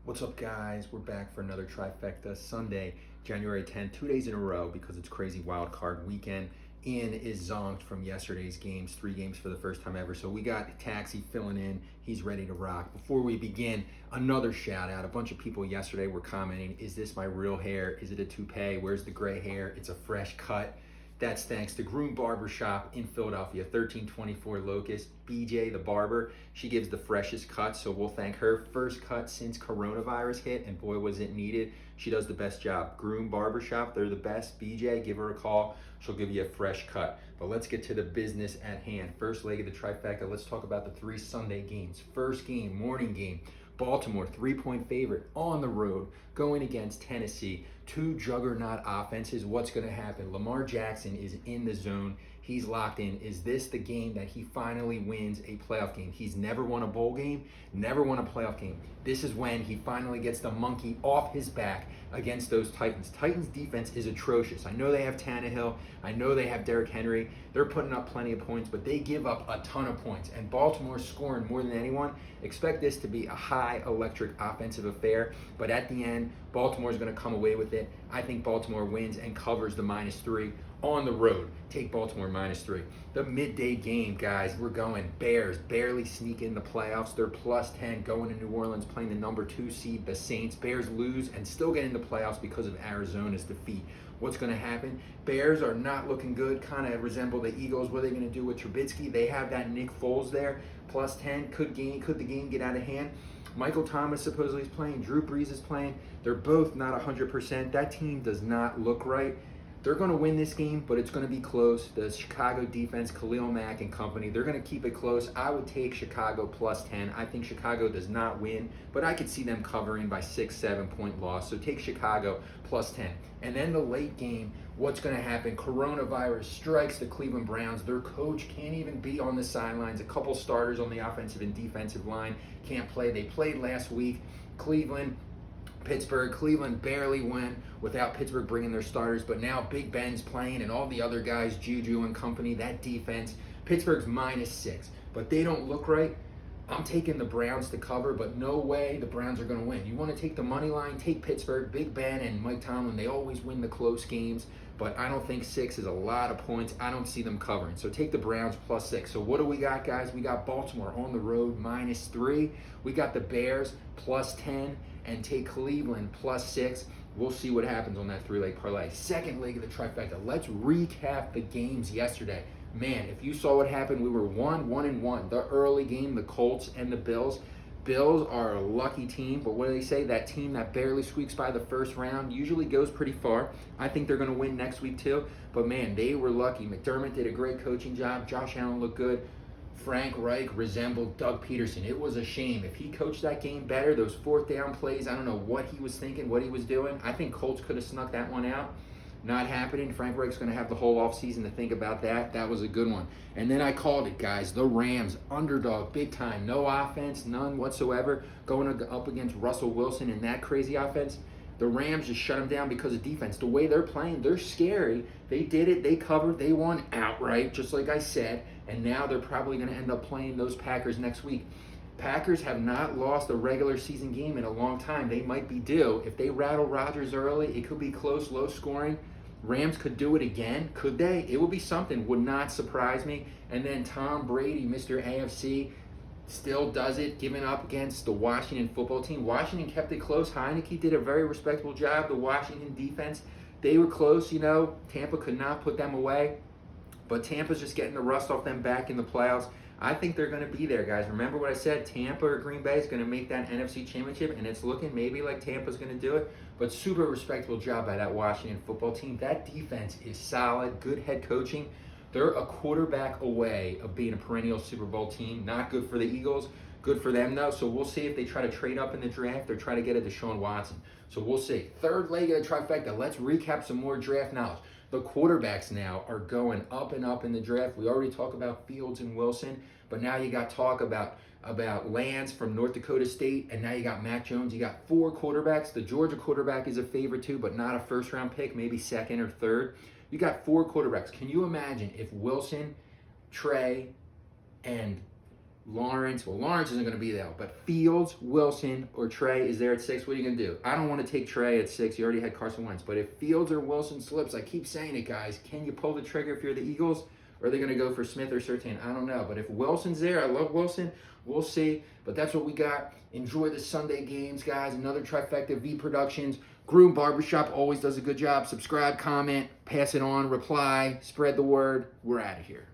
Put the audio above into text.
What's up, guys? We're back for another Trifecta Sunday, January 10th, 2 days in a row because it's crazy wild card weekend. Ian is zonked from yesterday's games, 3 games for the first time ever. So we got Taxi filling in. He's ready to rock. Before we begin, another shout out. A bunch of people yesterday were commenting, is this my real hair? Is it a toupee? Where's the gray hair? It's a fresh cut. That's thanks to Groom Barber Shop in Philadelphia, 1324 Locust. BJ, the barber, she gives the freshest cuts, so we'll thank her. First cut since coronavirus hit, and boy, was it needed. She does the best job. Groom Barber Shop, they're the best. BJ, give her a call. She'll give you a fresh cut. But let's get to the business at hand. First leg of the trifecta, let's talk about the 3 Sunday games. First game, morning game. Baltimore, 3-point favorite on the road, going against Tennessee. 2 juggernaut offenses. What's going to happen? Lamar Jackson is in the zone. He's locked in. Is this the game that he finally wins a playoff game? He's never won a bowl game, never won a playoff game. This is when he finally gets the monkey off his back against those Titans. Titans defense is atrocious. I know they have Tannehill. I know they have Derrick Henry. They're putting up plenty of points, but they give up a ton of points. And Baltimore's scoring more than anyone. Expect this to be a high electric offensive affair, but at the end, Baltimore's going to come away with it. I think Baltimore wins and covers the -3 on the road. Take Baltimore -3. The midday game, guys, we're going Bears, barely sneak in the playoffs. They're +10 going to New Orleans, playing the number 2 seed, the Saints. Bears lose and still get in the playoffs because of Arizona's defeat. What's going to happen? Bears are not looking good, kind of resemble the Eagles. What are they going to do with Trubisky? They have that Nick Foles there, +10. Could the game get out of hand? Michael Thomas supposedly is playing. Drew Brees is playing. They're both not 100%. That team does not look right. They're going to win this game, but it's going to be close. The Chicago defense, Khalil Mack and company, they're going to keep it close. I would take Chicago +10. I think Chicago does not win, but I could see them covering by 6-7 point loss. So take Chicago +10. And then the late game, what's going to happen? Coronavirus strikes the Cleveland Browns. Their coach can't even be on the sidelines. A couple starters on the offensive and defensive line can't play. They played last week. Cleveland barely went without Pittsburgh bringing their starters, but now Big Ben's playing and all the other guys, Juju and company, that defense. Pittsburgh's -6, but they don't look right. I'm taking the Browns to cover, but no way the Browns are going to win. You want to take the money line, take Pittsburgh. Big Ben and Mike Tomlin, they always win the close games, but I don't think 6 is a lot of points. I don't see them covering. So take the Browns +6. So what do we got, guys? We got Baltimore on the road -3. We got the Bears +10, and take Cleveland +6. We'll see what happens on that 3-leg parlay. Second leg of the trifecta. Let's recap the games yesterday. Man, if you saw what happened, we were 1-1-1. The early game, the Colts and the Bills. Bills are a lucky team, but what do they say? That team that barely squeaks by the first round usually goes pretty far. I think they're going to win next week too, but man, they were lucky. McDermott did a great coaching job. Josh Allen looked good. Frank Reich resembled Doug Peterson. It was a shame. If he coached that game better, those 4th down plays, I don't know what he was thinking, what he was doing. I think Colts could have snuck that one out. Not happening. Frank Reich's going to have the whole offseason to think about that. That was a good one. And then I called it, guys. The Rams, underdog, big time. No offense, none whatsoever. Going up against Russell Wilson and that crazy offense. The Rams just shut them down because of defense. The way they're playing, they're scary. They did it. They covered. They won outright, just like I said. And now they're probably going to end up playing those Packers next week. Packers have not lost a regular season game in a long time. They might be due. If they rattle Rodgers early, it could be close, low scoring. Rams could do it again. Could they? It would be something. Would not surprise me. And then Tom Brady, Mr. AFC, still does it, giving up against the Washington football team. Washington kept it close. Heineke did a very respectable job. The Washington defense, they were close. Tampa could not put them away. But Tampa's just getting the rust off them back in the playoffs. I think they're going to be there, guys. Remember what I said? Tampa or Green Bay is going to make that NFC Championship, and it's looking maybe like Tampa's going to do it. But super respectable job by that Washington football team. That defense is solid. Good head coaching. They're a quarterback away of being a perennial Super Bowl team. Not good for the Eagles. Good for them, though. So we'll see if they try to trade up in the draft or try to get a Deshaun Watson. So we'll see. Third leg of the trifecta. Let's recap some more draft knowledge. The quarterbacks now are going up and up in the draft. We already talked about Fields and Wilson, but now you got talk about Lance from North Dakota State, and now you got Mac Jones. You got 4 quarterbacks. The Georgia quarterback is a favorite too, but not a first-round pick, maybe second or third. You got 4 quarterbacks. Can you imagine if Wilson, Trey, and Lawrence. Well, Lawrence isn't going to be there, but Fields, Wilson, or Trey is there at 6. What are you going to do? I don't want to take Trey at 6. You already had Carson Wentz. But if Fields or Wilson slips, I keep saying it, guys, can you pull the trigger if you're the Eagles? Or are they going to go for Smith or Surtain? I don't know. But if Wilson's there, I love Wilson. We'll see. But that's what we got. Enjoy the Sunday games, guys. Another Trifecta V Productions. Groom Barbershop always does a good job. Subscribe, comment, pass it on, reply, spread the word. We're out of here.